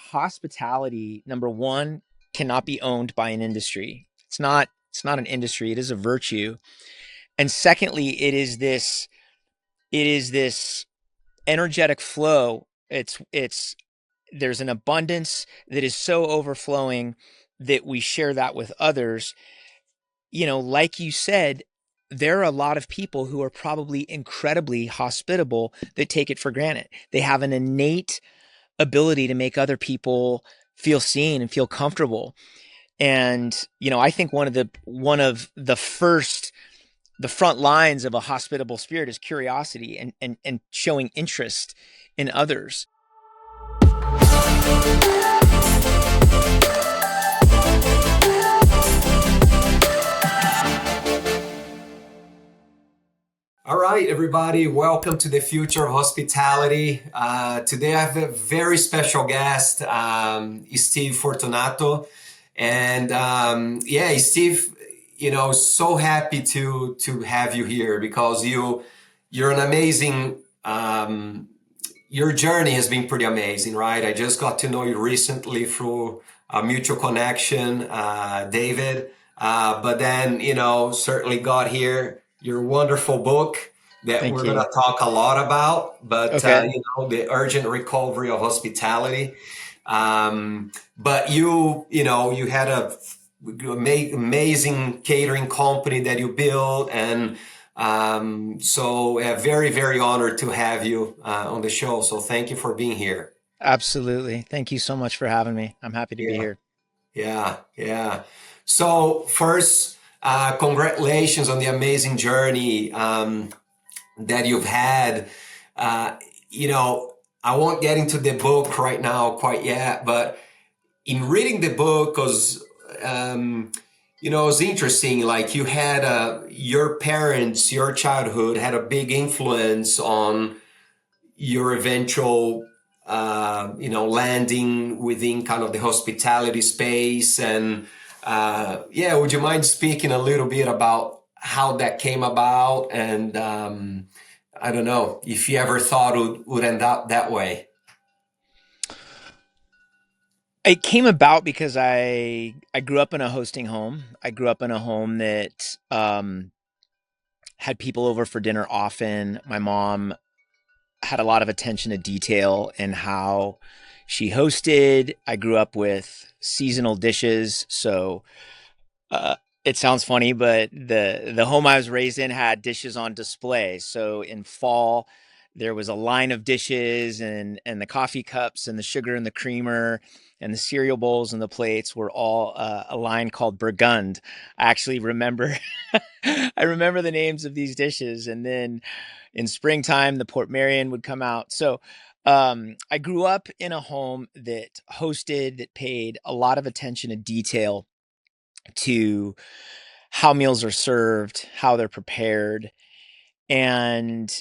hospitality, number one, cannot be owned by an industry. It's not an industry, it is a virtue. And secondly, it is this energetic flow. It's there's an abundance that is so overflowing that we share that with others. Like you said, there are a lot of people who are probably incredibly hospitable that take it for granted. They have an innate ability to make other people feel seen and feel comfortable. And I think the front lines of a hospitable spirit is curiosity and showing interest in others. All right, everybody, welcome to the Future of Hospitality. Today I have a very special guest, Steve Fortunato. And Steve, so happy to have you here because you're an amazing, your journey has been pretty amazing, right? I just got to know you recently through a mutual connection, David. But then, certainly got here your wonderful book that Thank we're going you. to talk a lot about, but, Okay. the urgent recovery of hospitality. But you had a amazing catering company that you built. And so very, very honored to have you on the show. So thank you for being here. Absolutely. Thank you so much for having me. I'm happy to be Yeah. here. Yeah, yeah. So first, congratulations on the amazing journey that you've had. Uh, I won't get into the book right now quite yet, but in reading the book, because it was interesting. Like you had your parents, your childhood had a big influence on your eventual landing within kind of the hospitality space. And would you mind speaking a little bit about how that came about? And I don't know if you ever thought it would end up that way. It came about because I grew up in a hosting home. I grew up in a home that had people over for dinner often. My mom had a lot of attention to detail in how she hosted. I grew up with seasonal dishes, so uh, it sounds funny, but the home I was raised in had dishes on display. So in fall, there was a line of dishes, and the coffee cups and the sugar and the creamer and the cereal bowls and the plates were all a line called Burgund. I actually remember I remember the names of these dishes. And then in springtime, the Port Marion would come out. So I grew up in a home that hosted, that paid a lot of attention to detail, to how meals are served, how they're prepared. And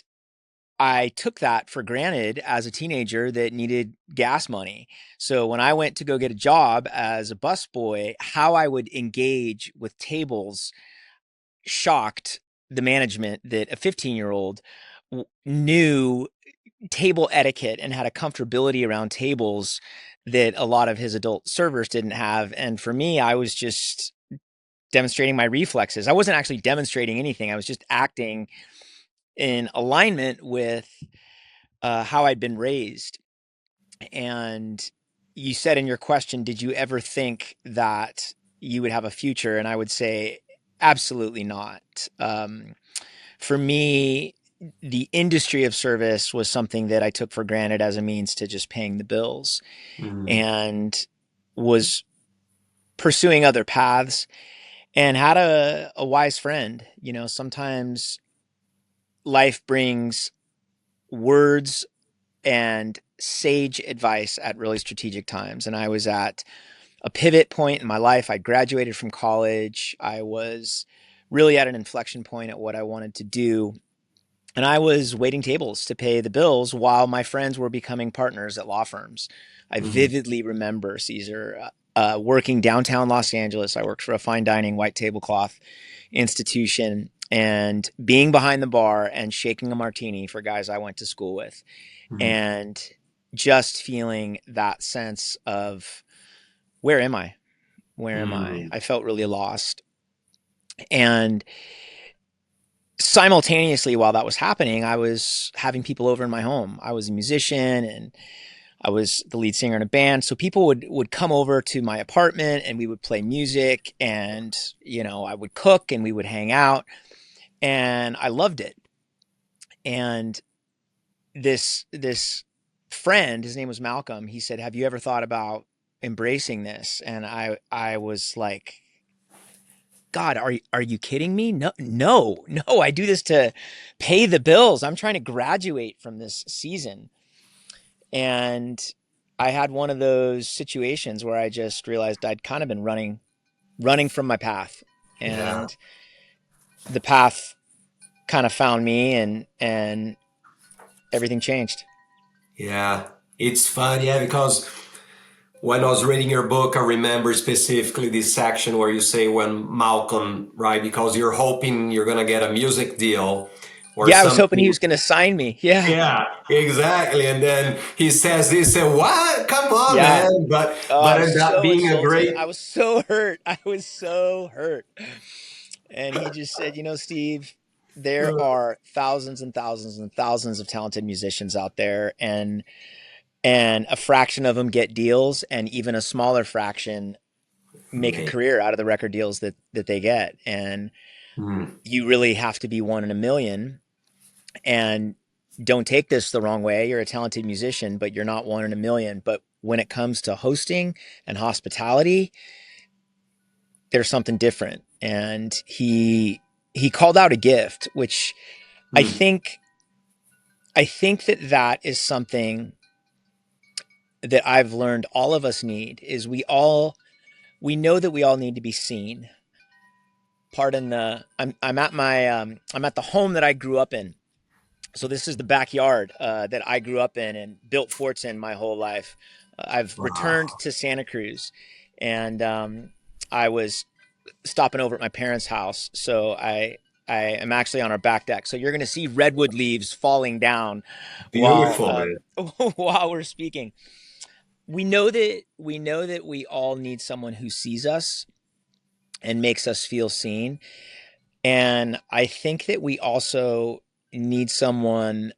I took that for granted as a teenager that needed gas money. So when I went to go get a job as a busboy, how I would engage with tables shocked the management that a 15-year-old knew table etiquette and had a comfortability around tables that a lot of his adult servers didn't have. And for me, I was just demonstrating my reflexes. I wasn't actually demonstrating anything. I was just acting in alignment with how I'd been raised. And you said in your question, did you ever think that you would have a future? And I would say, absolutely not. For me, the industry of service was something that I took for granted as a means to just paying the bills, Mhm. and was pursuing other paths, and had a wise friend. Sometimes life brings words and sage advice at really strategic times. And I was at a pivot point in my life. I graduated from college. I was really at an inflection point at what I wanted to do. And I was waiting tables to pay the bills while my friends were becoming partners at law firms. I Mhm. vividly remember, Cesar, working downtown Los Angeles. I worked for a fine dining white tablecloth institution, and being behind the bar and shaking a martini for guys I went to school with, Mhm. and just feeling that sense of where am I? Where am I? Mm. I felt really lost. And simultaneously, while that was happening, I was having people over in my home. I was a musician and I was the lead singer in a band. So people would come over to my apartment and we would play music and, I would cook and we would hang out and I loved it. And this friend, his name was Malcolm, he said, "Have you ever thought about embracing this?" And I was like, God, are you kidding me? No, no, no. I do this to pay the bills. I'm trying to graduate from this season. And I had one of those situations where I just realized I'd kind of been running from my path. Yeah. And the path kind of found me and everything changed. Yeah. It's fun, yeah, because when I was reading your book, I remember specifically this section where you say when Malcolm, right? Because you're hoping you're gonna get a music deal or Yeah, I was hoping he something. was going to sign me. Yeah. Yeah, exactly. And then he says this, and what? Come on, Yeah. man! But Oh, I but was ended up so being a insulted. I great. was so hurt. I was so hurt. And he just said, Steve, there are thousands and thousands and thousands of talented musicians out there, and a fraction of them get deals, and even a smaller fraction make a Mate. career out of the record deals that they get. And Hmm. you really have to be one in a million. And don't take this the wrong way. You're a talented musician, but you're not one in a million. But when it comes to hosting and hospitality, there's something different. And he called out a gift, which I Hmm. think I think that is something that I've learned all of us need is we know that we all need to be seen. Pardon the I'm at my I'm at the home that I grew up in. So this is the backyard that I grew up in and built forts in my whole life. I've returned Wow. to Santa Cruz, and I was stopping over at my parents' house. So I am actually on our back deck. So you're going to see redwood leaves falling down while Beautiful, man. while we're speaking. We know that we all need someone who sees us and makes us feel seen. And I think that we also need someone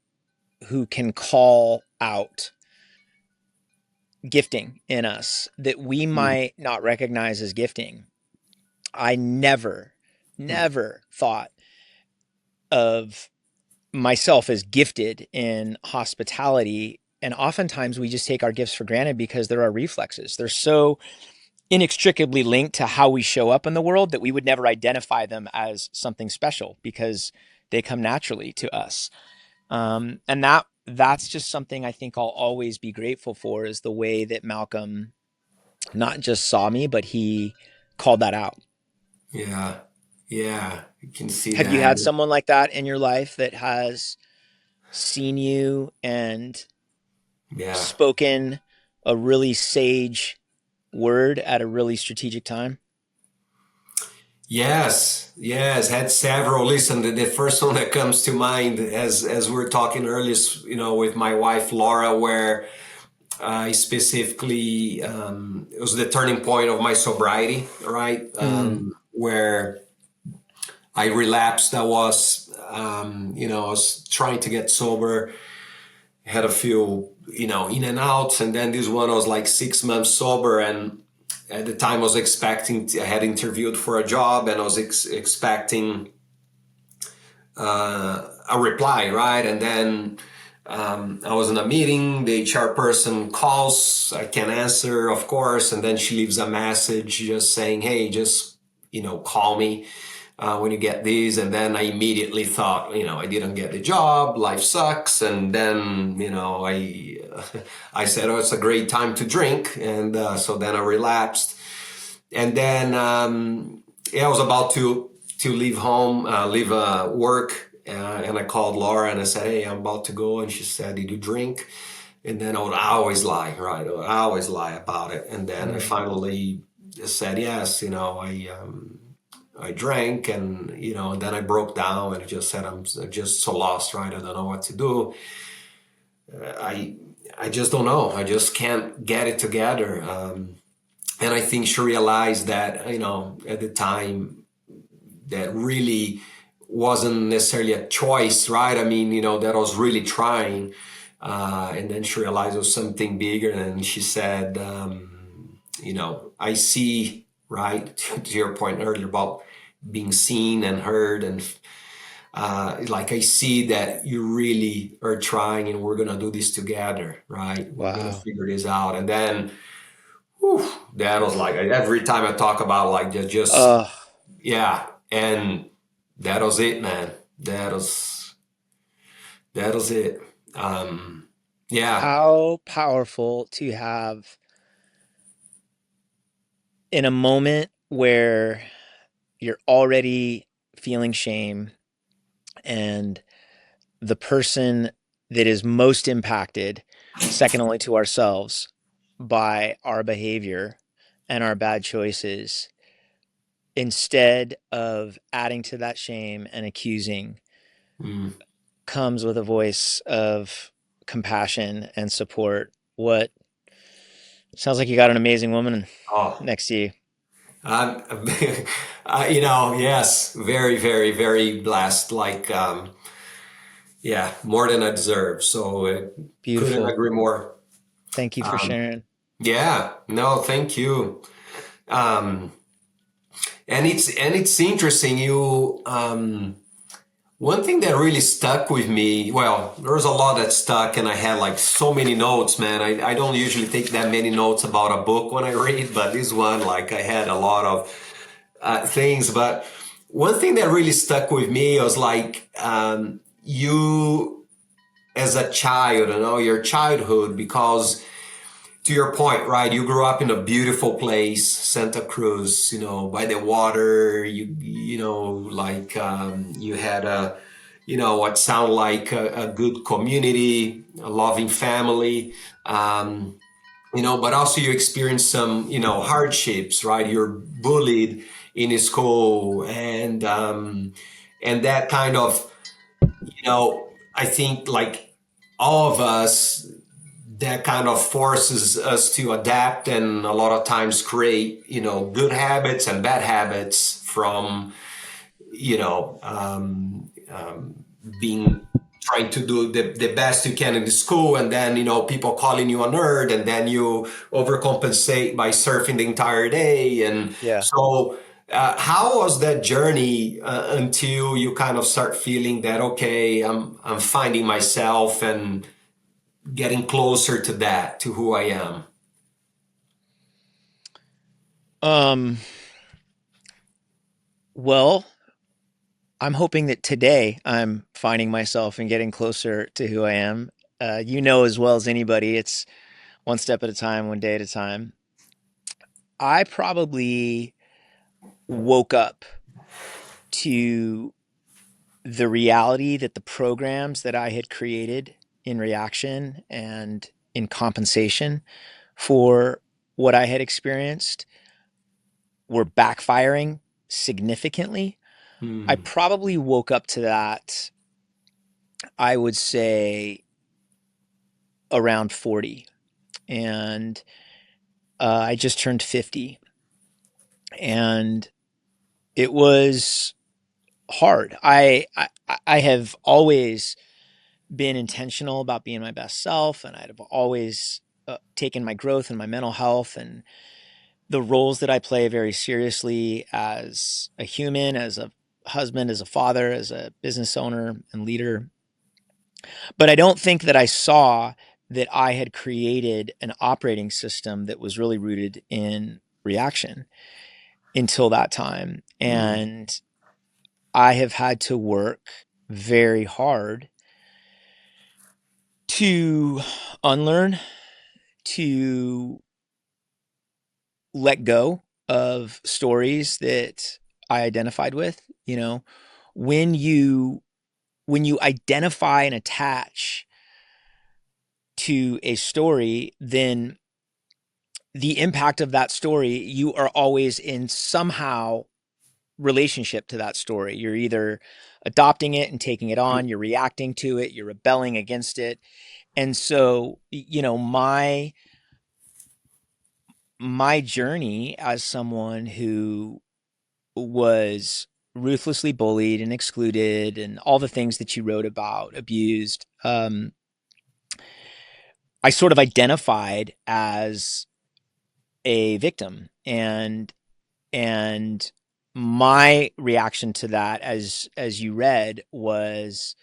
who can call out gifting in us that we Hmm. might not recognize as gifting. I never thought of myself as gifted in hospitality. And oftentimes we just take our gifts for granted because they're our reflexes. They're so inextricably linked to how we show up in the world that we would never identify them as something special because they come naturally to us. And that's just something I think I'll always be grateful for is the way that Malcolm not just saw me, but he called that out. Yeah, yeah, you can see Have you that. had someone like that in your life that has seen you and Yeah. spoken a really sage word at a really strategic time? Yes, yes, had several. Listen, the first one that comes to mind, as we were talking earlier, with my wife Laura, where specifically it was the turning point of my sobriety, right? Mm, Where I relapsed. I was trying to get sober, had a few, in and outs, and then this one I was like 6 months sober, and at the time I was I had interviewed for a job, and I was expecting a reply, right? And then I was in a meeting, the HR person calls, I can answer, of course, and then she leaves a message just saying, hey, just, call me when you get these. And then I immediately thought, I didn't get the job, life sucks. And then, I said, oh, it's a great time to drink. And so then I relapsed. And then, yeah, I was about to leave home, leave work, and I called Laura and I said, "Hey, I'm about to go." And she said, "Did you drink?" And then I would always lie, right? I would always lie about it. And then I mm, finally said, "Yes, I drank," and and then I broke down and just said, "I'm just so lost, right? I don't know what to do." I I just don't know. I just can't get it together. And I think she realized that, at the time, that really wasn't necessarily a choice, right? I mean, that I was really trying. And then she realized it was something bigger. And she said, I see, right, to your point earlier about being seen and heard. And like, I see that you really are trying and we're going to do this together, right? We're going to Wow. figure this out. And then, whew, that was like, every time I talk about like just Uh, yeah, and that was it, man. That was it. Yeah. how powerful to have in a moment where you're already feeling shame and the person that is most impacted, second only to ourselves, by our behavior and our bad choices, instead of adding to that shame and accusing, Mm. comes with a voice of compassion and support. What sounds like you got an amazing woman Oh, next to you. I'm, yes, very, very, very blessed. Like, yeah, more than I deserve. So couldn't Beautiful. agree more. Thank you for Um, sharing. yeah, no, thank you. Um, and it's interesting. One thing that really stuck with me, well, there was a lot that stuck, and I had like so many notes, man. I don't usually take that many notes about a book when I read, but this one, like, I had a lot of things. But one thing that really stuck with me was like, you as a child, your childhood, because to your point, right? You grew up in a beautiful place, Santa Cruz, by the water. Like you had what sound like a good community, a loving family. But also you experienced some, hardships, right? You're bullied in school, and that kind of, I think like all of us, that kind of forces us to adapt and a lot of times create good habits and bad habits from being trying to do the best you can in the school, and then people calling you a nerd, and then you overcompensate by surfing the entire day. And Yeah. so how was that journey until you kind of start feeling that, okay, I'm finding myself and getting closer to that, to who I am? Um, well, I'm hoping that today I'm finding myself and getting closer to who I am. You know as well as anybody, it's one step at a time, one day at a time. I probably woke up to the reality that the programs that I had created in reaction and in compensation for what I had experienced were backfiring significantly. I Hmm. probably woke up to that, I would say, around 40. And I just turned 50. And it was hard. I have always been intentional about being my best self, and I've always taken my growth and my mental health and the roles that I play very seriously as a human, as a husband, as a father, as a business owner and leader. But I don't think that I saw that I had created an operating system that was really rooted in reaction until that time. Hmm. And I have had to work very hard to unlearn, to let go of stories that I identified with. When you when you identify and attach to a story, then the impact of that story, you are always in somehow relationship to that story. You're either adopting it and taking it on, you're reacting to it, you're rebelling against it. And so, my journey as someone who was ruthlessly bullied and excluded and all the things that you wrote about, abused, I sort of identified as a victim. And my reaction to that, as you read, was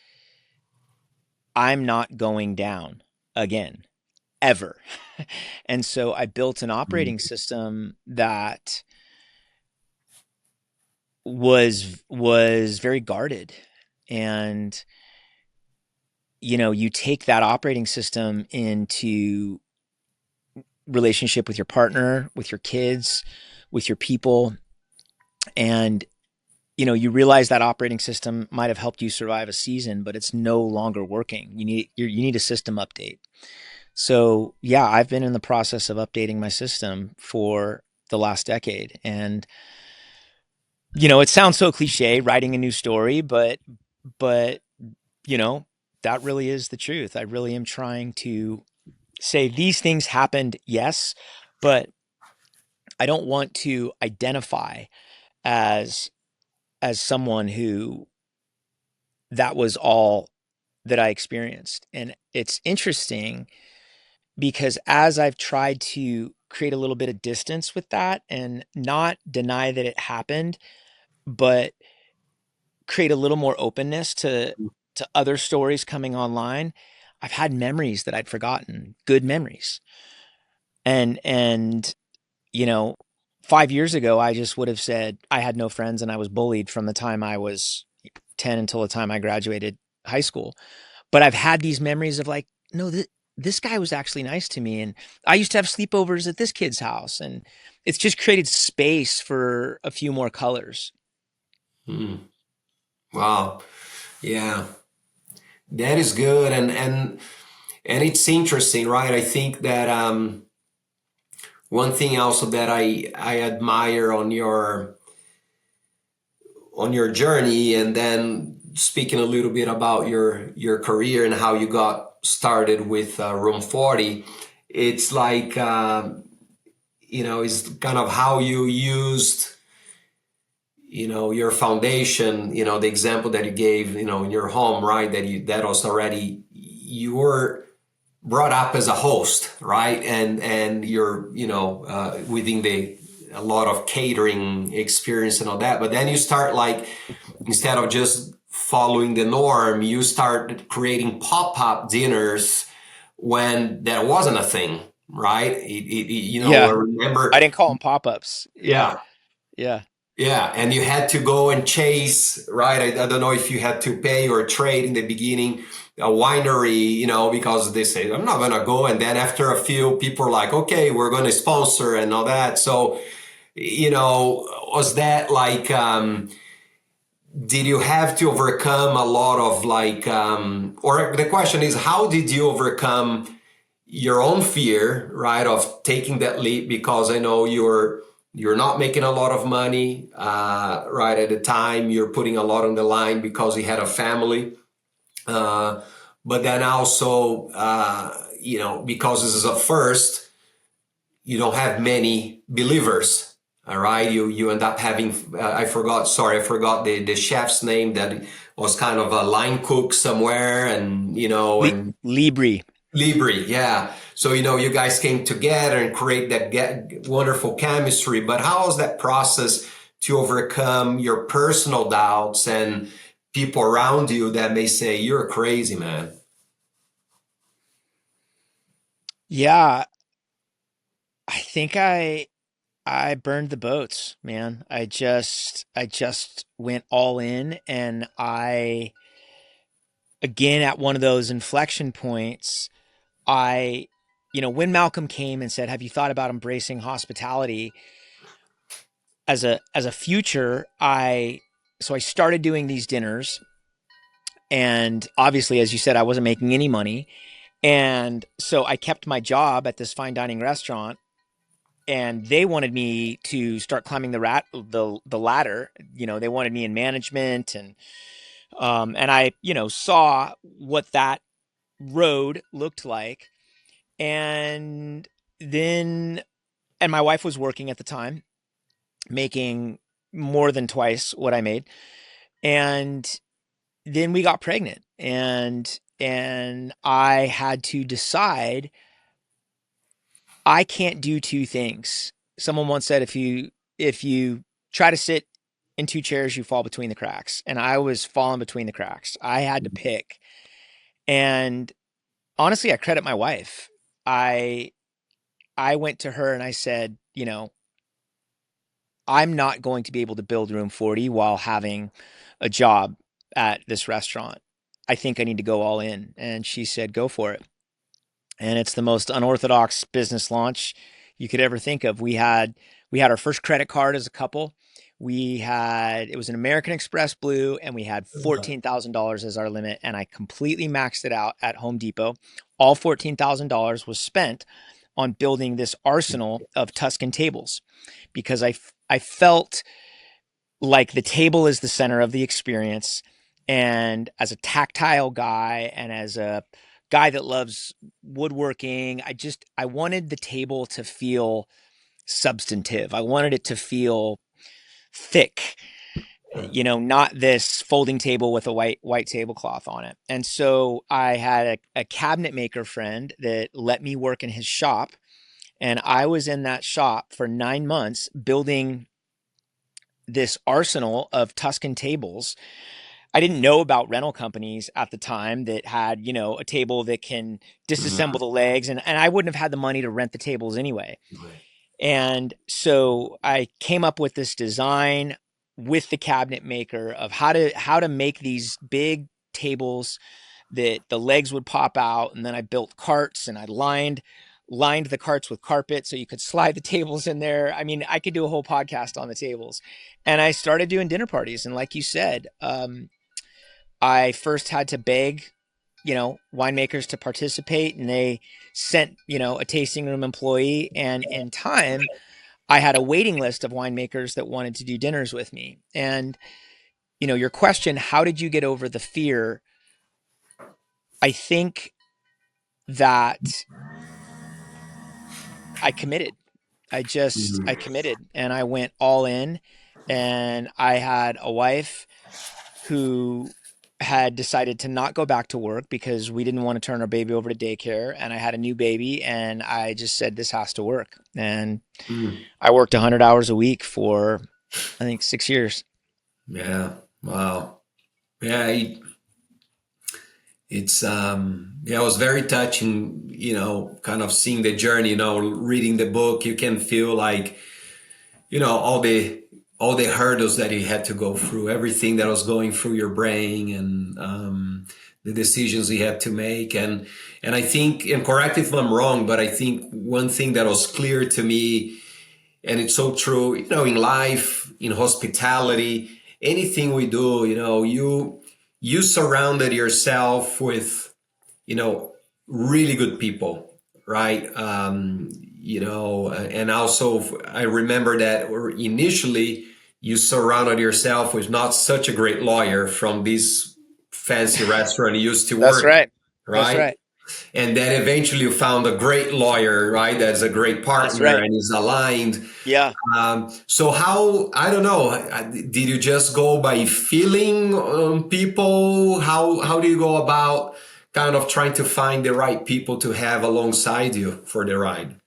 I'm not going down again, ever. And so I built an operating system that was very guarded. And you take that operating system into relationship with your partner, with your kids, with your people, and you realize that operating system might have helped you survive a season, but it's no longer working. You need a system update. So yeah, I've been in the process of updating my system for the last decade, and it sounds so cliche, writing a new story, but you know that really is the truth. I really am trying to say these things happened, yes, but I don't want to identify as someone who that was all that I experienced. And it's interesting because as I've tried to create a little bit of distance with that and not deny that it happened, but create a little more openness to other stories coming online, I've had memories that I'd forgotten, good memories. And you know, 5 years ago I just would have said I had no friends and I was bullied from the time I was 10 until the time I graduated high school. But I've had these memories of like, no, this guy was actually nice to me. And I used to have sleepovers at this kid's house. And it's just created space for a few more colors. Hmm. Wow. Yeah, that is good, and it's interesting, right? I think that one thing also that I admire on your journey, and then speaking a little bit about your career and how you got started with Roomforty, it's like it's kind of how you used your foundation, the example that you gave, in your home, right? That was already, you were brought up as a host, right? And you're, within the a lot of catering experience and all that. But then you start, like, instead of just following the norm, you start creating pop-up dinners when that wasn't a thing, right? I Yeah. I remember, didn't call them pop-ups. Yeah. yeah. Yeah. Yeah, and you had to go and chase, right? I don't know if you had to pay or trade in the beginning a winery, because they say, I'm not going to go. And then after a few, people are like, okay, we're going to sponsor and all that. So, was that like, did you have to overcome a lot of like, or the question is, how did you overcome your own fear, right, of taking that leap? Because I know you're not making a lot of money, right, at the time. You're putting a lot on the line because you had a family, uh, but then also, because this is a first, you don't have many believers. All right, you end up having, I forgot the chef's name that was kind of a line cook somewhere, and Libri. Libri, yeah. So, you guys came together and create that wonderful chemistry. But how was that process to overcome your personal doubts and people around you that may say, you're crazy, man? Yeah. I think I burned the boats, man. I just went all in, and I again at one of those inflection points, I when Malcolm came and said, "Have you thought about embracing hospitality as a future?" I started doing these dinners, and obviously, as you said, I wasn't making any money. And so I kept my job at this fine dining restaurant, and they wanted me to start climbing the ladder. They wanted me in management, and I saw what that road looked like. And then, and my wife was working at the time, making more than twice what I made. And then we got pregnant, and I had to decide I can't do two things. Someone once said if you try to sit in two chairs, you fall between the cracks. And I was falling between the cracks. I had to pick. And honestly, I credit my wife. I I went to her and I said, I'm not going to be able to build Room 40 while having a job at this restaurant. I think I need to go all in. And she said, go for it. And it's the most unorthodox business launch you could ever think of. We had our first credit card as a couple. It was an American Express Blue, and we had $14,000 as our limit, and I completely maxed it out at Home Depot. All $14,000 was spent on building this arsenal of Tuscan tables because I felt like the table is the center of the experience. And as a tactile guy and as a guy that loves woodworking, I wanted the table to feel substantive. I wanted it to feel thick, not this folding table with a white tablecloth on it. And so I had a cabinet maker friend that let me work in his shop, and I was in that shop for 9 months building this arsenal of Tuscan tables. I didn't know about rental companies at the time that had, a table that can disassemble the legs, and I wouldn't have had the money to rent the tables anyway. Right. And so I came up with this design with the cabinet maker of how to make these big tables that the legs would pop out, and then I built carts and I lined the carts with carpet so you could slide the tables in there. I mean, I could do a whole podcast on the tables. And I started doing dinner parties, and like you said, I first had to beg, winemakers to participate, and they sent, a tasting room employee. And in time, I had a waiting list of winemakers that wanted to do dinners with me. And, your question, how did you get over the fear? I think that I committed. I committed and I went all in. And I had a wife who had decided to not go back to work because we didn't want to turn our baby over to daycare. And I had a new baby, and I just said, this has to work. And Mm. I worked 100 hours a week for, I think, 6 years. Yeah. Wow. Yeah. It was very touching, kind of seeing the journey, reading the book. You can feel like, all the hurdles that you had to go through, everything that was going through your brain, and the decisions you had to make. And I think, and correct if I'm wrong, but I think one thing that was clear to me, and it's so true, in life, in hospitality, anything we do, you surrounded yourself with, really good people, right? And also I remember that initially you surrounded yourself with not such a great lawyer from this fancy restaurant you used to That's work, right. That's right? right. And then eventually you found a great lawyer, right? That's a great That's partner right. and is aligned. Yeah. So how, I don't know, did you just go by feeling people? How do you go about kind of trying to find the right people to have alongside you for the ride?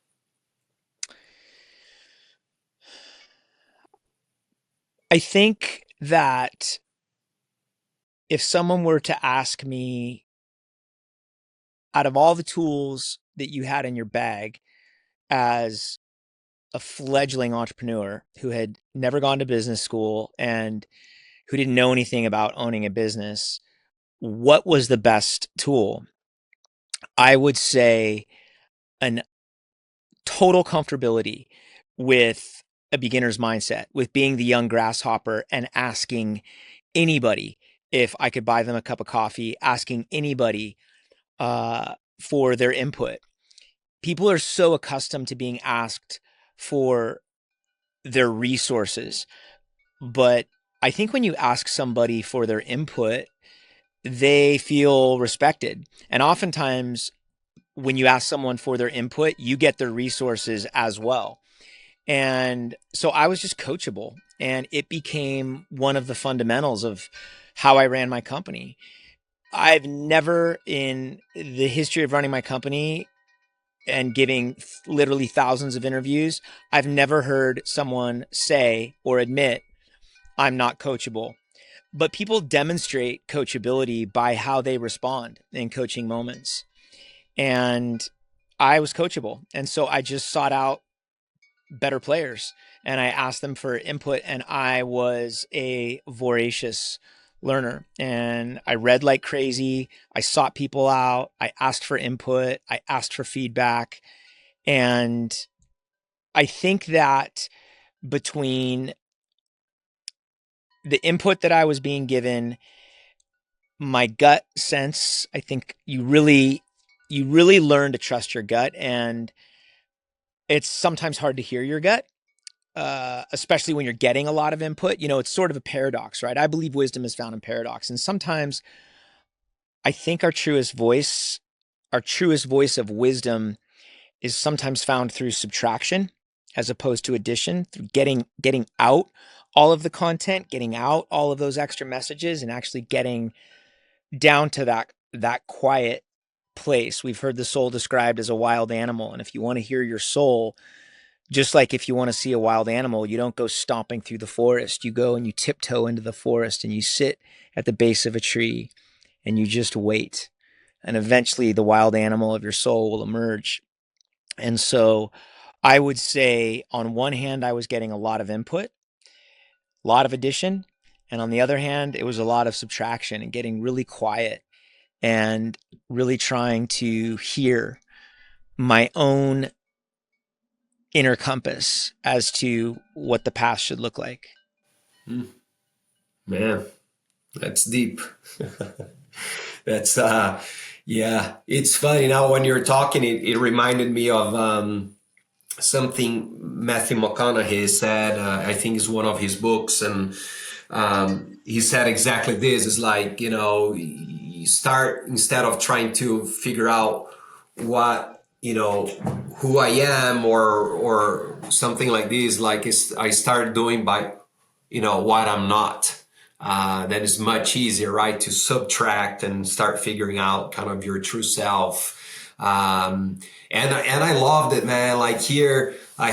I think that if someone were to ask me, out of all the tools that you had in your bag as a fledgling entrepreneur who had never gone to business school and who didn't know anything about owning a business, what was the best tool? I would say an total comfortability with a beginner's mindset, with being the young grasshopper and asking anybody if I could buy them a cup of coffee, asking anybody for their input. People are so accustomed to being asked for their resources, but I think when you ask somebody for their input, they feel respected. And oftentimes, when you ask someone for their input, you get their resources as well. And so I was just coachable, and it became one of the fundamentals of how I ran my company. I've never, in the history of running my company and giving literally thousands of interviews, I've never heard someone say or admit, I'm not coachable. But people demonstrate coachability by how they respond in coaching moments. And I was coachable. And so I just sought out better players and I asked them for input. And I was a voracious learner and I read like crazy. I sought people out. I asked for input. I asked for feedback. And I think that between the input that I was being given, my gut sense, I think you really learn to trust your gut, and it's sometimes hard to hear your gut, especially when you're getting a lot of input. It's sort of a paradox, right? I believe wisdom is found in paradox, and sometimes I think our truest voice of wisdom is sometimes found through subtraction as opposed to addition, through getting out all of the content, getting out all of those extra messages, and actually getting down to that quiet place. We've heard the soul described as a wild animal, and if you want to hear your soul, just like if you want to see a wild animal, you don't go stomping through the forest. You go and you tiptoe into the forest and you sit at the base of a tree and you just wait. And eventually the wild animal of your soul will emerge. And so I would say, on one hand, I was getting a lot of input, a lot of addition. And on the other hand, it was a lot of subtraction and getting really quiet and really trying to hear my own inner compass as to what the path should look like. Mm, man, that's deep. That's yeah. It's funny now when you're talking. It reminded me of something Matthew McConaughey said. I think is one of his books, and he said exactly this. It's like, you start, instead of trying to figure out what, who I am, or something like this. Like I started doing by, what I'm not. That is much easier, right? To subtract and start figuring out kind of your true self. And I loved it, man. Like here, I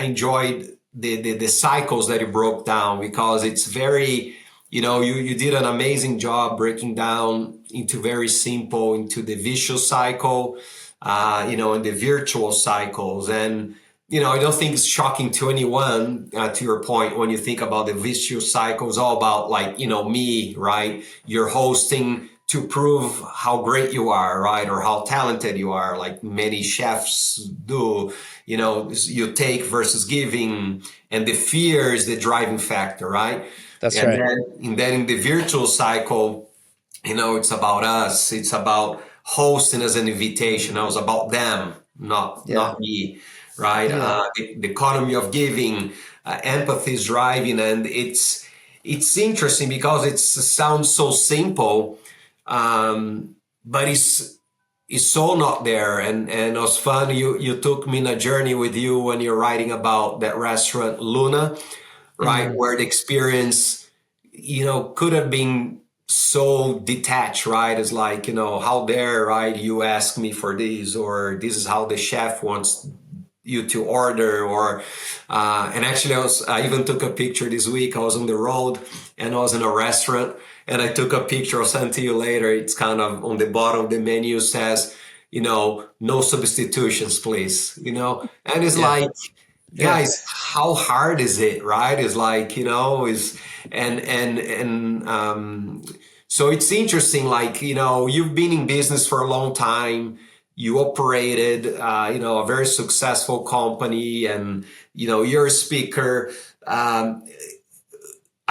enjoyed the cycles that you broke down, because it's very, you did an amazing job breaking down into very simple, into the visual cycle, and the virtual cycles. And I don't think it's shocking to anyone, to your point, when you think about the vicious cycle. It's all about, like, me, right? You're hosting to prove how great you are, right? Or how talented you are, like many chefs do. You take versus giving, and the fear is the driving factor, right? That's And right. then in the virtual cycle, it's about us. It's about hosting as an invitation. It was about them, not Yeah. me, right? Yeah. The economy of giving, empathy is driving, and it's interesting because it sounds so simple, but it's so not there. And it was fun. You took me in a journey with you when you're writing about that restaurant Luna, right? Mm-hmm. Where the experience, could have been so detached, right? It's like, how dare, right? You ask me for this, or this is how the chef wants you to order, or and actually I even took a picture this week. I was on the road and I was in a restaurant, and I took a picture. I'll send to you later. It's kind of on the bottom of the menu, says, no substitutions, please. And it's Yeah. like, Yeah. guys, how hard is it, right? It's like, is and so it's interesting. Like, you've been in business for a long time. You operated, a very successful company, and you're a speaker.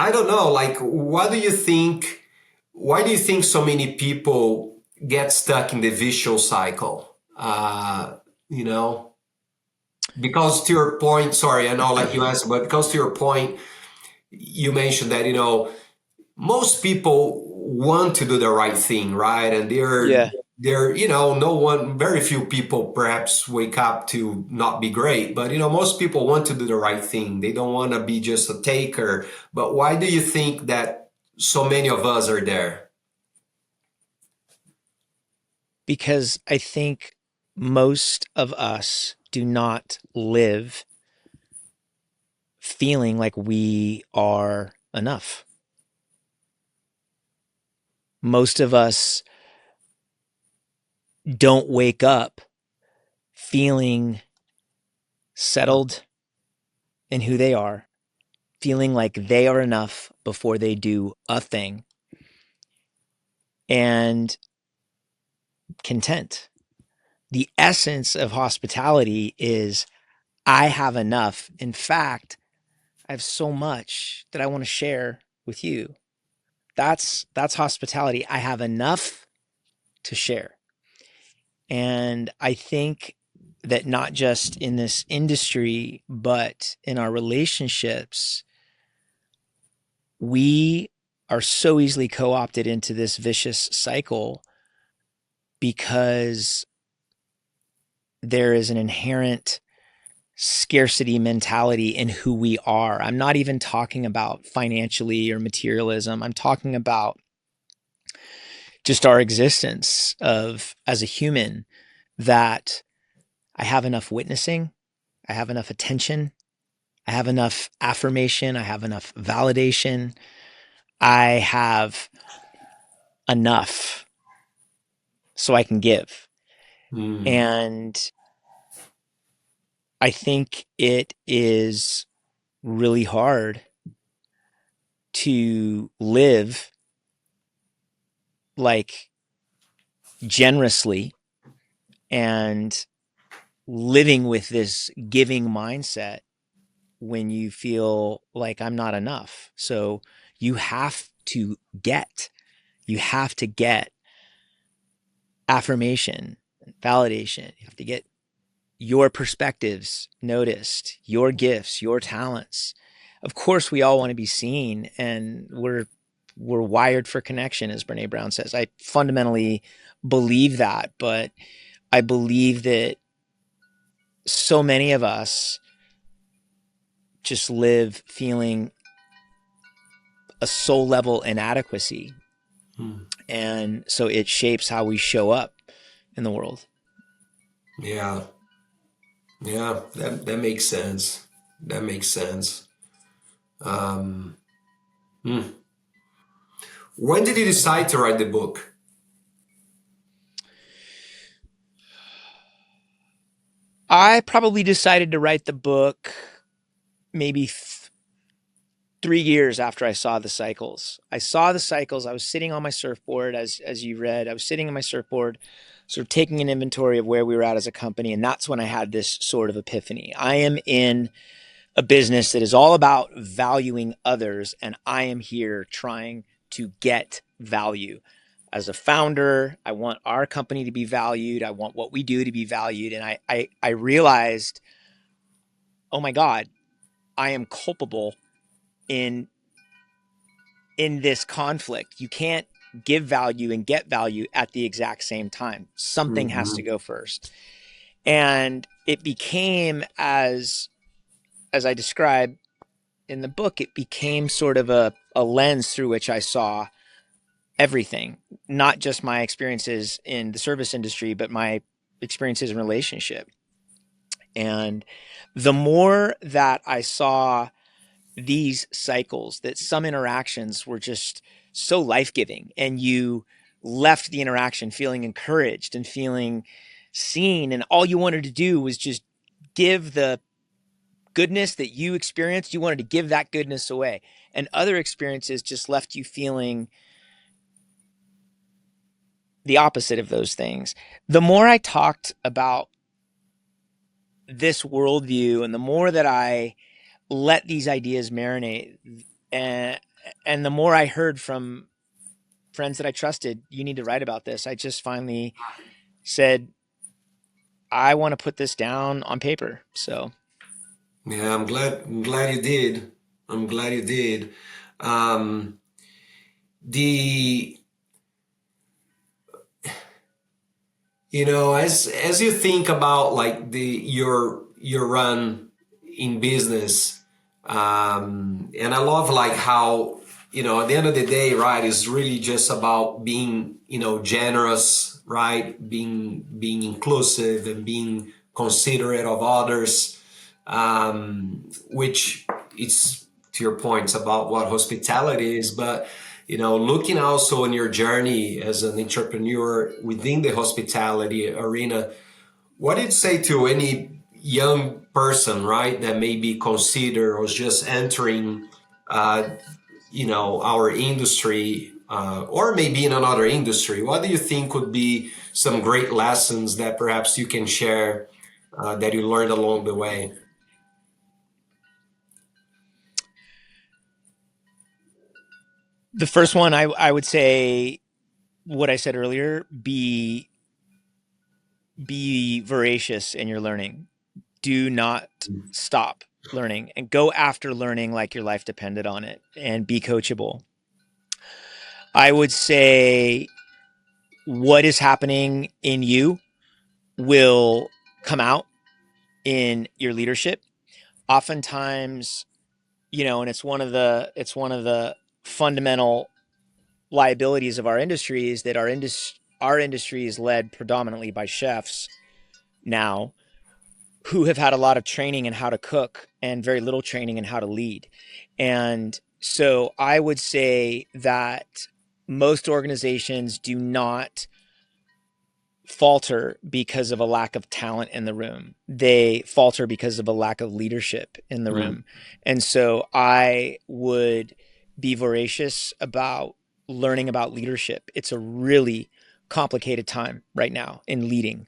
I don't know, like, what do you think? Why do you think so many people get stuck in the visual cycle? You know, because to your point, sorry, I know, like you answered, but because to your point, you mentioned that, most people want to do the right thing, right? And Yeah. no one, very few people perhaps wake up to not be great, but most people want to do the right thing. They don't want to be just a taker. But why do you think that so many of us are there? Because I think most of us do not live feeling like we are enough. Most of us don't wake up feeling settled in who they are, feeling like they are enough before they do a thing, and content. The essence of hospitality is I have enough. In fact, I have so much that I want to share with you. That's hospitality. I have enough to share. And I think that not just in this industry, but in our relationships, we are so easily co opted into this vicious cycle because there is an inherent scarcity mentality in who we are. I'm not even talking about financially or materialism. I'm talking about just our existence of as a human that I have enough witnessing, I have enough attention, I have enough affirmation, I have enough validation, I have enough so I can give. Hmm. And I think it is really hard to live like generously and living with this giving mindset when you feel like I'm not enough. So you have to get, you have to get affirmation, validation. You have to get your perspectives noticed, your gifts, your talents. Of course, we all want to be seen, and we're wired for connection, as Brene Brown says. I fundamentally believe that, but I believe that so many of us just live feeling a soul level inadequacy. Hmm. And so it shapes how we show up in the world. Yeah, yeah, that makes sense. That makes sense. Um, hmm. When did you decide to write the book? I probably decided to write the book maybe 3 years after I saw the cycles. I saw the cycles. I was sitting on my surfboard, as you read. I was sitting on my surfboard, sort of taking an inventory of where we were at as a company, and that's when I had this sort of epiphany. I am in a business that is all about valuing others, and I am here trying to get value. As a founder, I want our company to be valued. I want what we do to be valued. And I realized, oh my God, I am culpable in in this conflict. You can't give value and get value at the exact same time. Something has to Mhm. go first. And it became as I describe in the book, it became sort of a lens through which I saw everything, not just my experiences in the service industry, but my experiences in relationship. And the more that I saw these cycles, that some interactions were just so life giving, and you left the interaction feeling encouraged and feeling seen, and all you wanted to do was just give the goodness that you experienced, you wanted to give that goodness away. And other experiences just left you feeling the opposite of those things. The more I talked about this worldview and the more that I let these ideas marinate, and, and the more I heard from friends that I trusted, you need to write about this, I just finally said, I want to put this down on paper. So, Yeah, I'm glad you did. I'm glad you did. Um, the as you think about like your run in business, and I love like how at the end of the day, right, it's really just about being generous, right, being inclusive and being considerate of others, which it's to your points about what hospitality is, but looking also on your journey as an entrepreneur within the hospitality arena, what did you say to any young person, right, that may be considered or just entering, our industry, or maybe in another industry? What do you think would be some great lessons that perhaps you can share that you learned along the way? The first one, I would say what I said earlier, be voracious in your learning. Do not stop learning and go after learning like your life depended on it, and be coachable. I would say what is happening in you will come out in your leadership. Oftentimes, and it's one of the fundamental liabilities of our industry is that our industry is led predominantly by chefs now, who have had a lot of training in how to cook and very little training in how to lead. And so I would say that most organizations do not falter because of a lack of talent in the room. They falter because of a lack of leadership in the Mm, room. And so I would be voracious about learning about leadership. It's a really complicated time right now in leading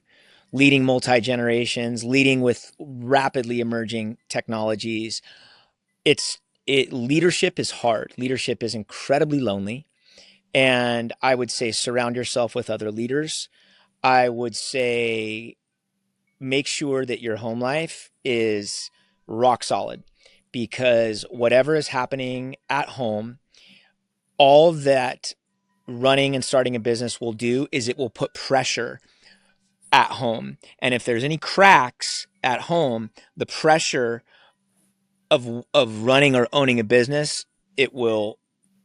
multi-generations, leading with rapidly emerging technologies. It leadership is hard. Leadership is incredibly lonely. And I would say surround yourself with other leaders. I would say make sure that your home life is rock solid, because whatever is happening at home, all that running and starting a business will do is it will put pressure at home. And if there's any cracks at home, the pressure of running or owning a business, it will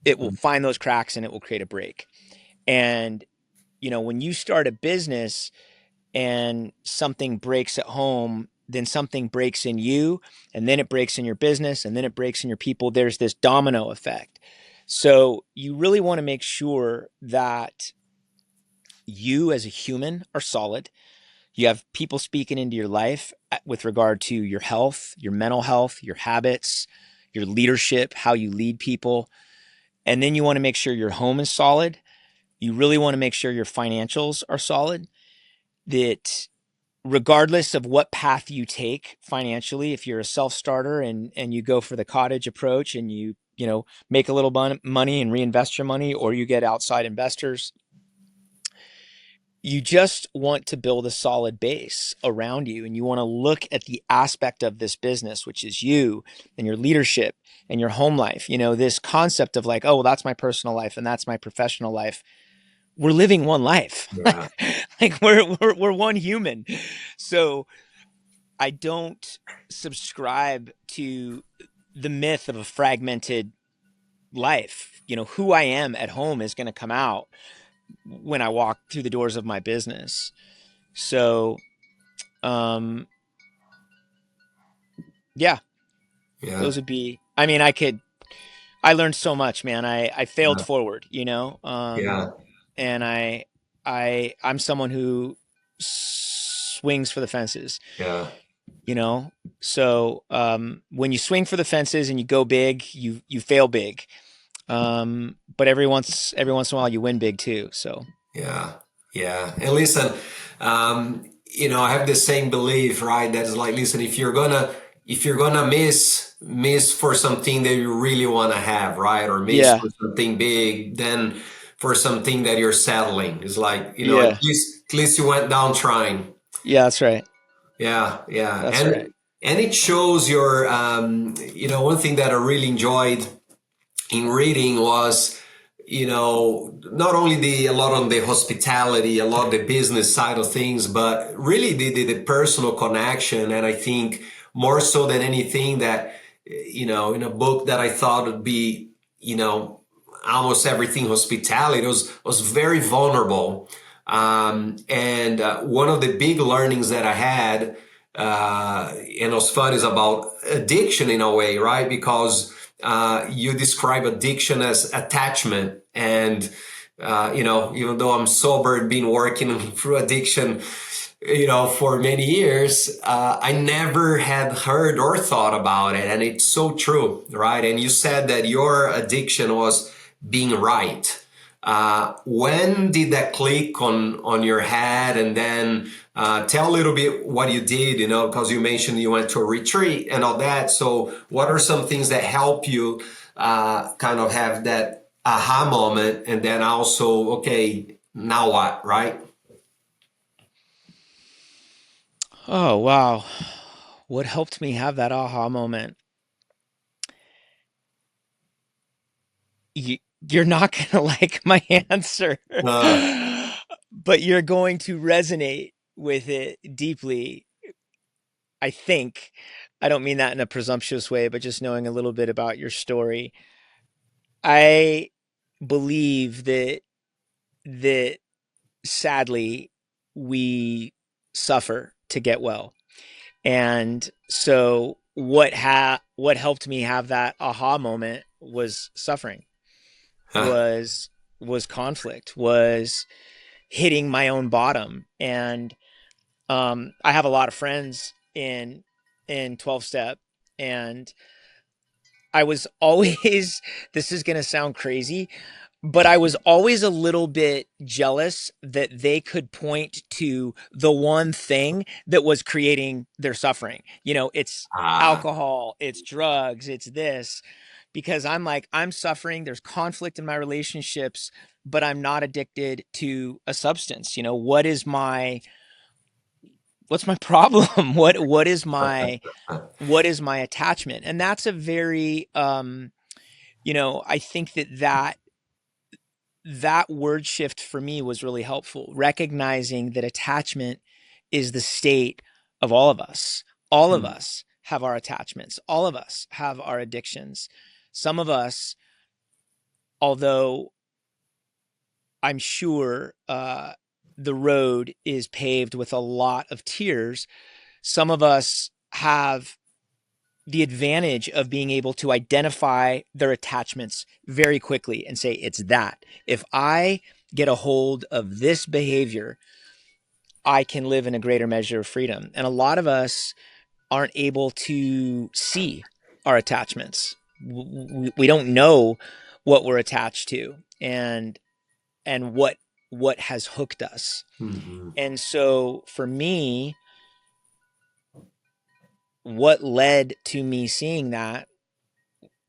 mm, find those cracks and it will create a break. And when you start a business and something breaks at home, then something breaks in you, and then it breaks in your business, and then it breaks in your people. There's this domino effect. So you really want to make sure that you as a human are solid. You have people speaking into your life with regard to your health, your mental health, your habits, your leadership, how you lead people. And then you want to make sure your home is solid. You really want to make sure your financials are solid, that regardless of what path you take financially, if you're a self-starter and you go for the cottage approach and you make a little money and reinvest your money, or you get outside investors, you just want to build a solid base around you, and you want to look at the aspect of this business, which is you and your leadership and your home life. This concept of like, oh, well, that's my personal life and that's my professional life. We're living one life. yeah, Like we're one human. So I don't subscribe to the myth of a fragmented life. Who I am at home is going to come out when I walk through the doors of my business. So, um, yeah, yeah, those would be, I mean, I learned so much, man. I failed yeah, forward, yeah, and I'm someone who swings for the fences, yeah. you know? So, when you swing for the fences and you go big, you fail big. But every once in a while you win big too. So, Yeah, yeah. And listen, I have the same belief, right? That is like, listen, if you're gonna miss for something that you really want to have, right, or miss yeah, for something big, then for something that you're settling, it's like, yeah, at least you went down trying. yeah, that's right. Yeah, yeah, That's right. and it shows one thing that I really enjoyed in reading was not only a lot on the hospitality, a lot of the business side of things, but really the personal connection. And I think more so than anything that, in a book that I thought would be, almost everything hospitality was very vulnerable. And one of the big learnings that I had, and was fun, is about addiction in a way, right? Because you describe addiction as attachment. And, even though I'm sober and been working through addiction, for many years, I never had heard or thought about it. And it's so true, right? And you said that your addiction was being right. When did that click on your head? And then tell a little bit what you did, because you mentioned you went to a retreat and all that. So what are some things that help you kind of have that aha moment? And then also, okay, now what, right? Oh, wow. What helped me have that aha moment? You, you're not going to like my answer, Uh, but you're going to resonate with it deeply, I think. I don't mean that in a presumptuous way, but just knowing a little bit about your story. I believe that sadly we suffer to get well. And so what helped me have that aha moment was suffering, huh, was conflict, was hitting my own bottom. And I have a lot of friends in 12 step, and I was always this is going to sound crazy, but I was always a little bit jealous that they could point to the one thing that was creating their suffering. It's ah, alcohol, it's drugs, it's this, because I'm like, I'm suffering. There's conflict in my relationships, but I'm not addicted to a substance. What's my problem? What is my attachment? And that's a very, I think that word shift for me was really helpful, recognizing that attachment is the state of all of us. All of hmm, us have our attachments. All of us have our addictions. Some of us, although I'm sure the road is paved with a lot of tears, some of us have the advantage of being able to identify their attachments very quickly and say, it's that. If I get a hold of this behavior, I can live in a greater measure of freedom. And a lot of us aren't able to see our attachments. We don't know what we're attached to, and what has hooked us. hmm, And so for me, what led to me seeing that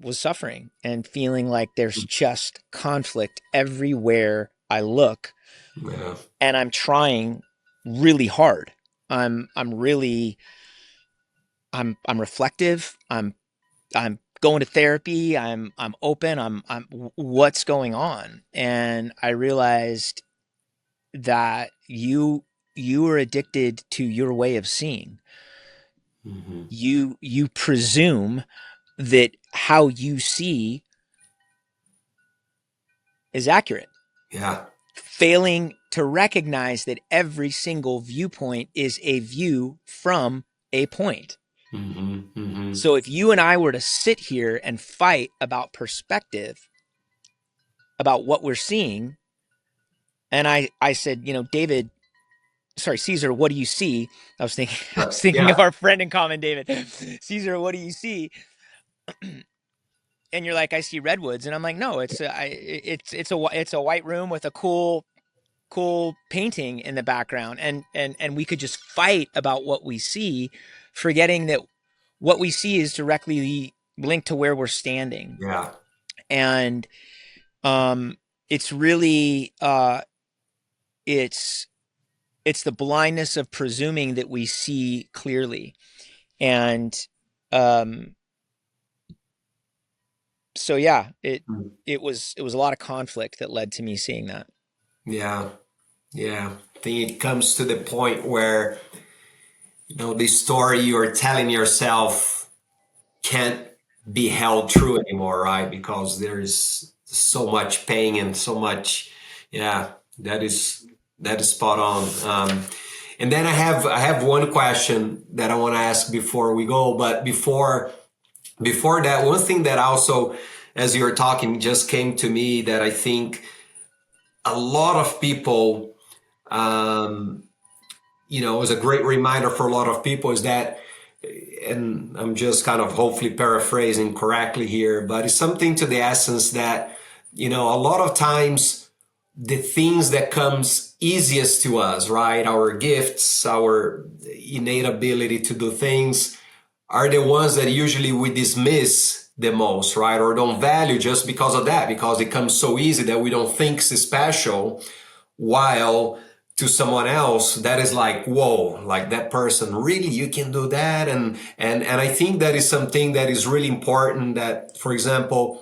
was suffering and feeling like there's just conflict everywhere I look, yeah, and I'm trying really hard. I'm really I'm reflective. I'm going to therapy. I'm open. I'm what's going on? And I realized that you are addicted to your way of seeing. hmm, You presume that how you see is accurate, yeah, failing to recognize that every single viewpoint is a view from a point. hmm, hmm, So if you and I were to sit here and fight about perspective, about what we're seeing, and I said, David, sorry, Cesar, what do you see? I was thinking I was thinking of yeah, our friend in common, David. Cesar, what do you see? And you're like, I see redwoods, and I'm like, no, it's a white room with a cool painting in the background, and we could just fight about what we see, forgetting that what we see is directly linked to where we're standing. yeah, And it's really it's it's the blindness of presuming that we see clearly. And um So yeah, it Mm. it was a lot of conflict that led to me seeing that. Yeah, yeah. I think it comes to the point where, the story you're telling yourself can't be held true anymore, right? Because there's so much pain and so much, yeah, that is spot on. And then I have one question that I want to ask before we go, but before that, one thing that also, as you were talking, just came to me that I think a lot of people, um, was a great reminder for a lot of people is that, and I'm just kind of hopefully paraphrasing correctly here, but it's something to the essence that, a lot of times the things that comes easiest to us, right? Our gifts, our innate ability to do things are the ones that usually we dismiss the most, right? Or don't value just because of that, because it comes so easy that we don't think it's special, while to someone else that is like, whoa, like that person, really, you can do that. And I think that is something that is really important, that, for example,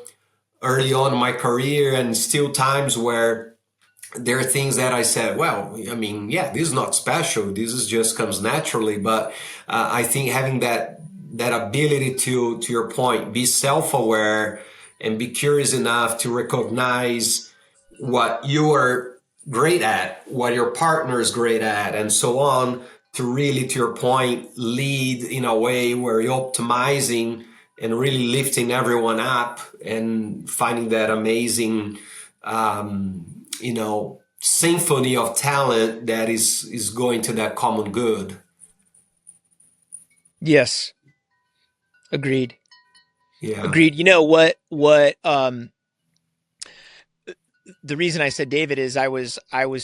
early on in my career and still times where there are things that I said, well, I mean, yeah, this is not special. This is just comes naturally. But I think having that ability to your point, be self-aware and be curious enough to recognize what you are great at, what your partner is great at, and so on, to really, to your point, lead in a way where you're optimizing and really lifting everyone up and finding that amazing, symphony of talent that is going to that common good. Yes, agreed. Yeah. Agreed. You know what the reason I said David is I was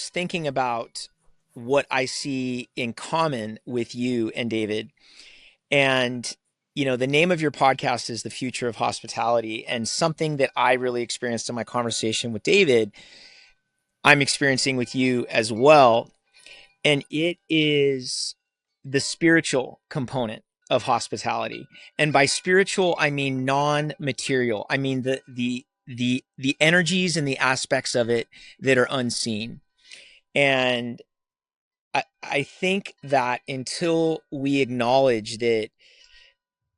thinking about what I see in common with you and David. And the name of your podcast is The Future of Hospitality, and something that I really experienced in my conversation with David, I'm experiencing with you as well, and it is the spiritual component of hospitality. And by spiritual, I mean non-material. I mean the energies and the aspects of it that are unseen. And I think that until we acknowledge that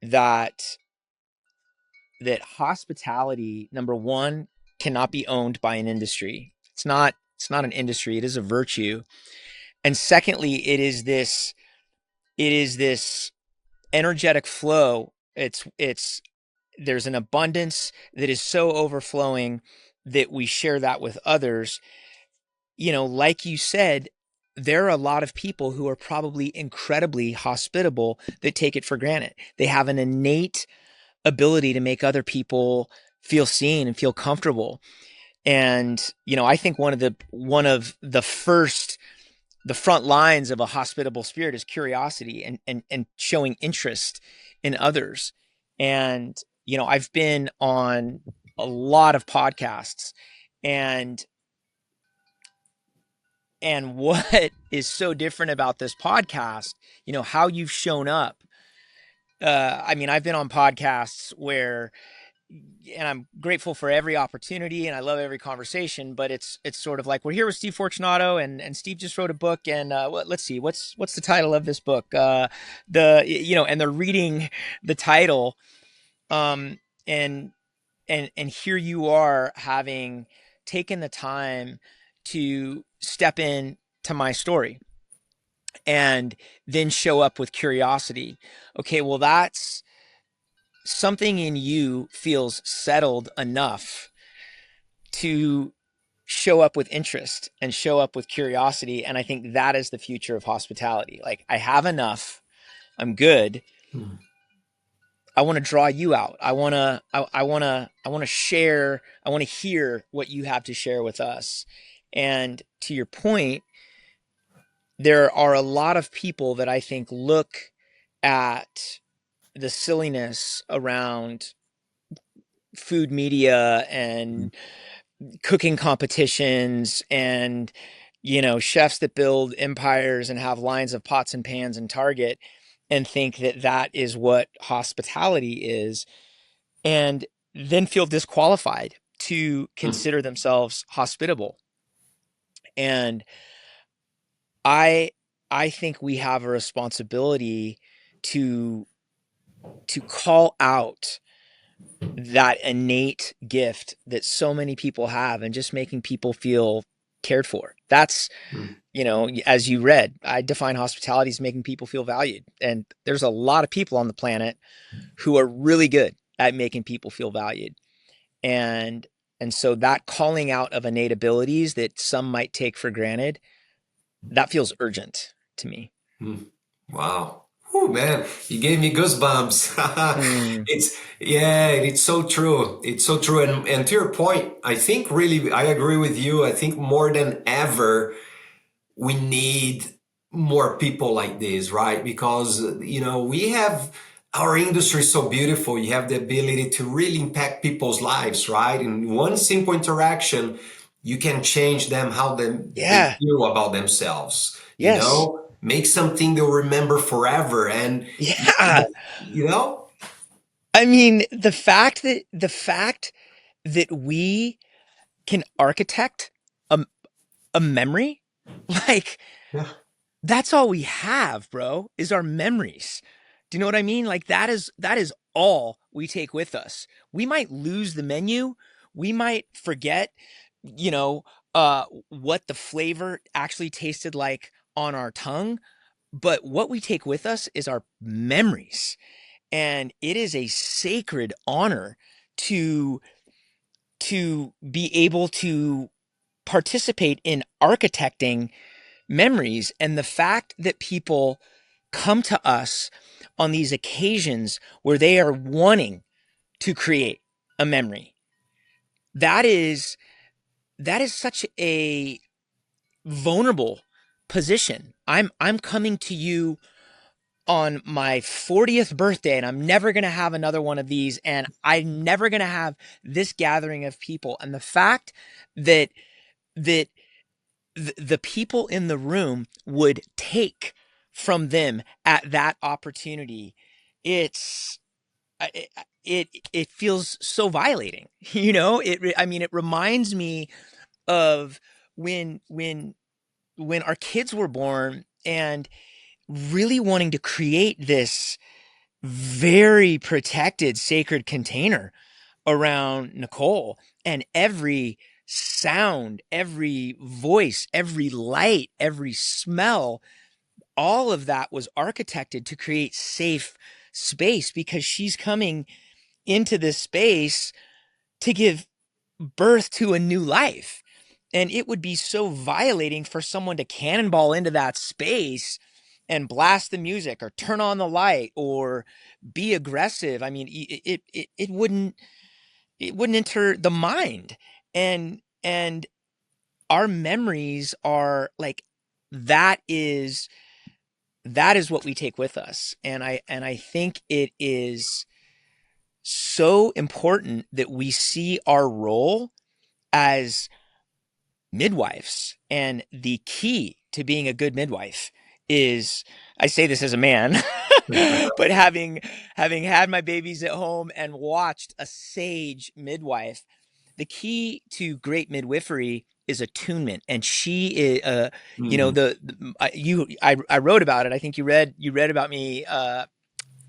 that hospitality, number one, cannot be owned by an industry. It's not an industry, it is a virtue. And secondly, it is this energetic flow. It's there's an abundance that is so overflowing that we share that with others. Like you said, there are a lot of people who are probably incredibly hospitable that take it for granted. They have an innate ability to make other people feel seen and feel comfortable. And I think the front lines of a hospitable spirit is curiosity and showing interest in others. And I've been on a lot of podcasts, and what is so different about this podcast, how you've shown up. I mean, I've been on podcasts where, and I'm grateful for every opportunity and I love every conversation, but it's sort of like, we're here with Steve Fortunato, and Steve just wrote a book, and let's see, what's the title of this book? And they're reading the title, um, and and here you are, having taken the time to step in to my story and then show up with curiosity. Okay, well, that's something in you feels settled enough to show up with interest and show up with curiosity. And I think that is the future of hospitality. Like, I have enough, I'm good. Hmm. I want to draw you out. I want to share, I want to hear what you have to share with us. And to your point, there are a lot of people that I think look at the silliness around food media and cooking competitions, and chefs that build empires and have lines of pots and pans in Target, and think that that is what hospitality is. And then feel disqualified to Mm, consider themselves hospitable. And I I think we have a responsibility to call out that innate gift that so many people have and just making people feel cared for. That's, mm. as you read, I define hospitality as making people feel valued. And there's a lot of people on the planet who are really good at making people feel valued. And so that calling out of innate abilities that some might take for granted, that feels urgent to me. Mm. Wow. Oh man, you gave me goosebumps. Mm, Yeah, it's so true. It's so true. And to your point, I think really I agree with you. I think more than ever we need more people like this, right? Because we have our industry is so beautiful. You have the ability to really impact people's lives, right? In one simple interaction, you can change them how they yeah. feel about themselves. Yes. Make something they'll remember forever, and Yeah. you know, I mean, the fact that we can architect a, a memory, like yeah, that's all we have, bro, is our memories. Do you know what I mean? Like that is all we take with us. We might lose the menu. We might forget, you know, what the flavor actually tasted like on our tongue, but what we take with us is our memories. And it is a sacred honor to be able to participate in architecting memories. And the fact that people come to us on these occasions where they are wanting to create a memory, that is such a vulnerable position. I'm coming to you on my 40th birthday, and I'm never going to have another one of these, and I'm never going to have this gathering of people. And the fact that that the people in the room would take from them at that opportunity, it's it feels so violating. I mean, it reminds me of when our kids were born, and really wanting to create this very protected sacred container around Nicole, and every sound, every voice, every light, every smell, all of that was architected to create safe space, because she's coming into this space to give birth to a new life. And it would be so violating for someone to cannonball into that space and blast the music or turn on the light or be aggressive. I mean, it wouldn't enter the mind. And our memories are like, that is what we take with us. And I think it is so important that we see our role as midwives. And the key to being a good midwife is, I say this as a man, but having had my babies at home and watched a sage midwife, the key to great midwifery is attunement. And she is, mm, I wrote about it. I think you read about me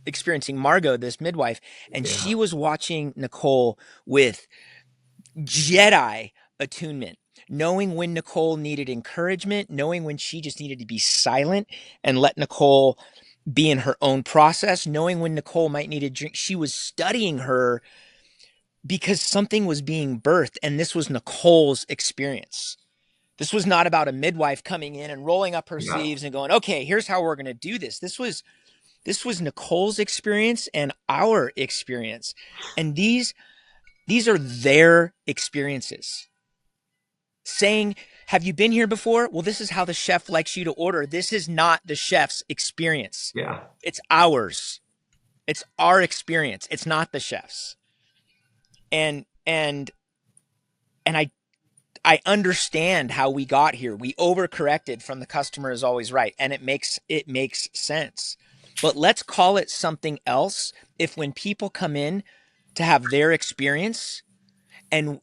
experiencing Margot, this midwife, and she yeah, was watching Nicole with Jedi attunement, knowing when Nicole needed encouragement, knowing when she just needed to be silent and let Nicole be in her own process, knowing when Nicole might need a drink. She was studying her because something was being birthed, and this was Nicole's experience. This was not about a midwife coming in and rolling up her yeah, sleeves and going, "Okay, here's how we're going to do this." This was Nicole's experience and our experience. And these are their experiences. Saying, "Have you been here before?" Well, this is how the chef likes you to order. This is not the chef's experience. yeah. It's ours. It's our experience. It's not the chef's. And I understand how we got here. We overcorrected from the customer is always right, and it makes sense. But let's call it something else if when people come in to have their experience, and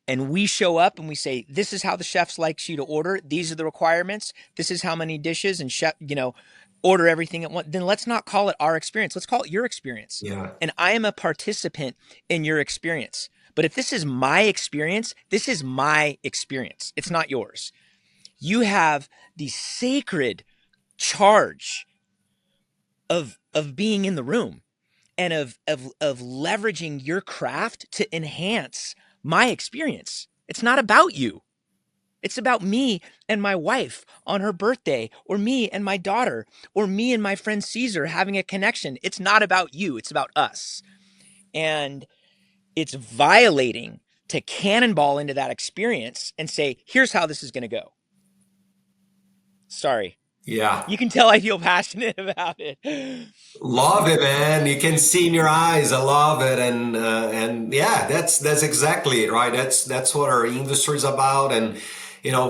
we show up and we say, this is how the chefs likes you to order, these are the requirements, this is how many dishes, and chef, order everything at once, then let's not call it our experience, let's call it your experience. Yeah. And I am a participant in your experience. But if this is my experience, this is my experience, it's not yours. You have the sacred charge of being in the room, and of leveraging your craft to enhance my experience. It's not about you. It's about me and my wife on her birthday, or me and my daughter, or me and my friend Cesar having a connection. It's not about you, it's about us. And it's violating to cannonball into that experience and say, here's how this is going to go. Sorry. Yeah. You can tell I feel passionate about it. Love it, man. You can see in your eyes. I love it, and yeah, that's exactly it, right? That's what our industry is about, and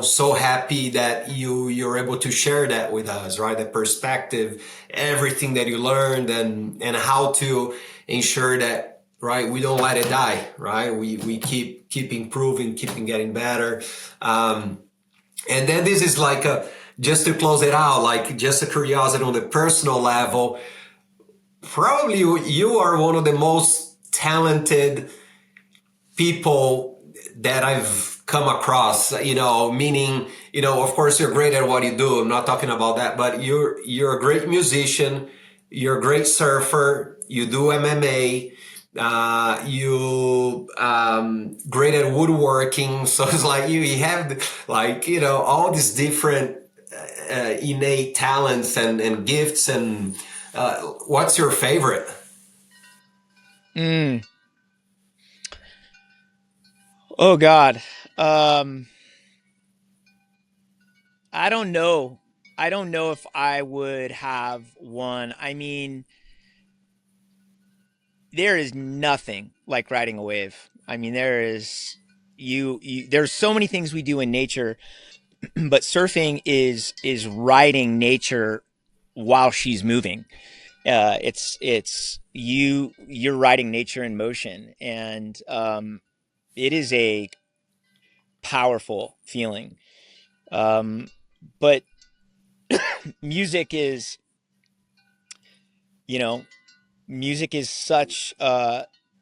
so happy that you're able to share that with us, right? The perspective, everything that you learned, and how to ensure that, right, we don't let it die, right? We keep improving, keeping getting better. And then this is like just to close it out, like just a curiosity on the personal level. Probably you are one of the most talented people that I've come across, meaning, of course you're great at what you do. I'm not talking about that, but you're a great musician, you're a great surfer, you do MMA, you great at woodworking. So it's like you have like, all these different innate talents and gifts. And what's your favorite? Mm. Oh God. Um, I don't know. I don't know if I would have one. I mean, there is nothing like riding a wave. I mean, there is there's so many things we do in nature, but surfing is riding nature while she's moving. It's you're riding nature in motion, and it is a powerful feeling. Um, but music is, you know, music is such,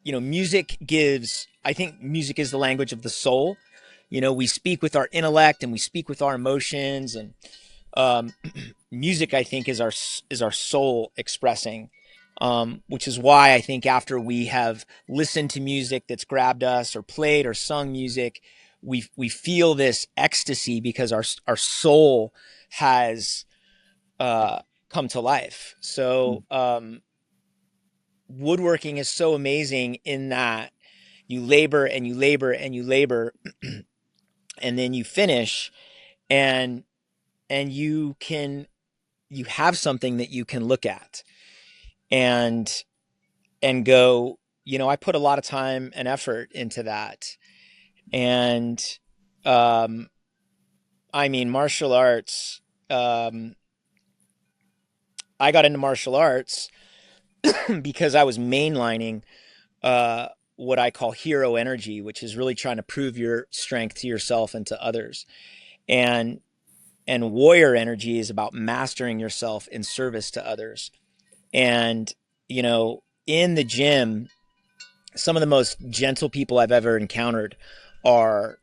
music gives, I think music is the language of the soul. We speak with our intellect and we speak with our emotions, and um, music, I think, is our soul expressing. Which is why I think after we have listened to music that's grabbed us, or played or sung music, we feel this ecstasy because our soul has come to life. So woodworking is so amazing in that you labor and you labor and you labor, and then you finish, and you have something that you can look at, and go, I put a lot of time and effort into that. And um I mean, martial arts, um I got into martial arts because I was mainlining uh what I call hero energy, which is really trying to prove your strength to yourself and to others. And warrior energy is about mastering yourself in service to others. And in the gym, some of the most gentle people I've ever encountered are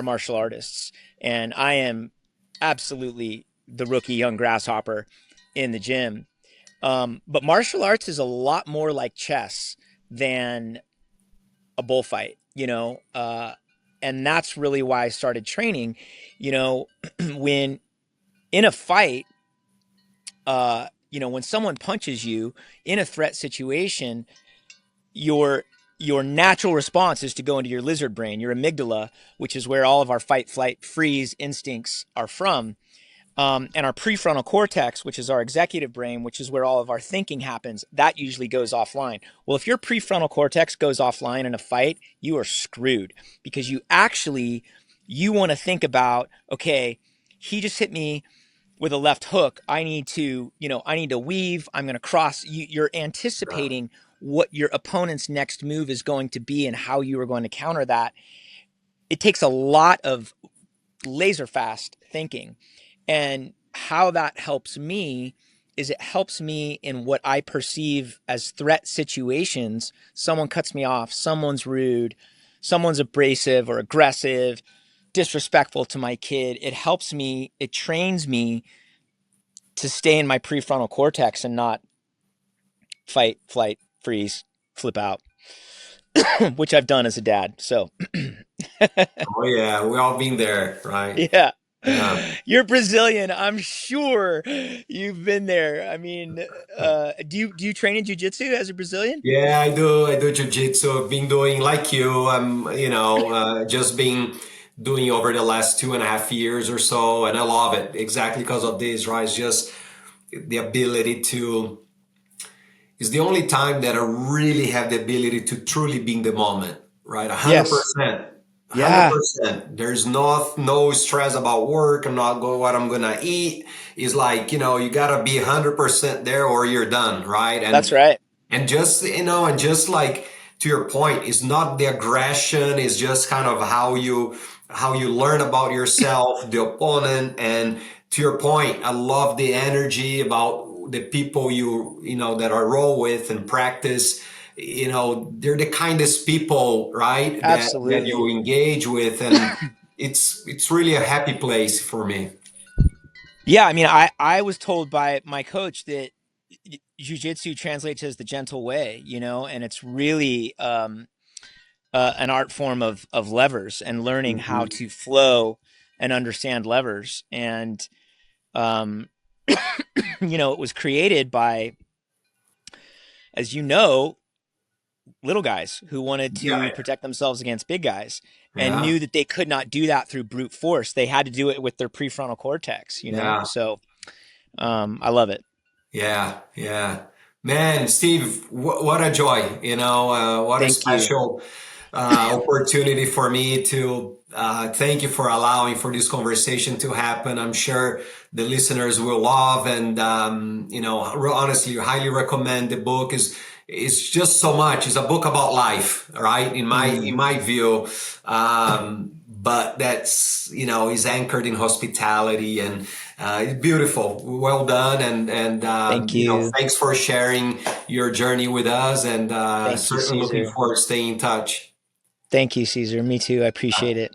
martial artists, and I am absolutely the rookie young grasshopper in the gym. But martial arts is a lot more like chess than a bullfight, and that's really why I started training. When in a fight, when someone punches you in a threat situation, your natural response is to go into your lizard brain, your amygdala, which is where all of our fight, flight, freeze instincts are from. And our prefrontal cortex, which is our executive brain, which is where all of our thinking happens, that usually goes offline. Well, if your prefrontal cortex goes offline in a fight, you are screwed, because you want to think about, okay, he just hit me with a left hook. I need to weave. I'm going to cross. You're anticipating what your opponent's next move is going to be and how you are going to counter that, it takes a lot of laser fast thinking. And how that helps me is it helps me in what I perceive as threat situations. Someone cuts me off, someone's rude, someone's abrasive or aggressive, disrespectful to my kid. It helps me, it trains me to stay in my prefrontal cortex and not fight, flight, freeze, flip out, which I've done as a dad. So, Oh yeah, we all been there, right? yeah. Yeah. You're Brazilian. I'm sure you've been there. I mean, do you train in jiu-jitsu as a Brazilian? Yeah, I do. I do jujitsu. I've been doing like you. Just been doing over the last 2.5 years or so, and I love it exactly because of this, right? It's just the ability to. It's the only time that I really have the ability to truly be in the moment, right? A hundred Yes. percent, a hundred Yeah, percent. There's no stress about work. I'm not going what I'm gonna eat. It's like you gotta be 100% there or you're done, right? that's right. And just and just like to your point, it's not the aggression, it's just kind of how you learn about yourself, the opponent. And to your point, I love the energy about the people that I roll with and practice. They're the kindest people, right? That you Absolutely. engage with, and it's really a happy place for me. Yeah, I mean, I was told by my coach that jiu-jitsu translates as the gentle way, and it's really an art form of levers and learning how Mhm. to flow and understand levers. And um, it was created by, as you know, little guys who wanted to Yeah, protect themselves against big guys and yeah, knew that they could not do that through brute force. They had to do it with their prefrontal cortex. yeah. So I love it. Yeah, yeah. Man, Steve, what a joy, what a Thank you. special opportunity for me to thank you for allowing for this conversation to happen. I'm sure the listeners will love and, honestly, highly recommend the book. It's just so much. It's a book about life, right? In my Mm, in my view, but that's is anchored in hospitality and it's beautiful. Well done, and thank you. thanks for sharing your journey with us, and Thank you, certainly looking Caesar. forward to staying in touch. Thank you, Caesar. Me too. I appreciate it.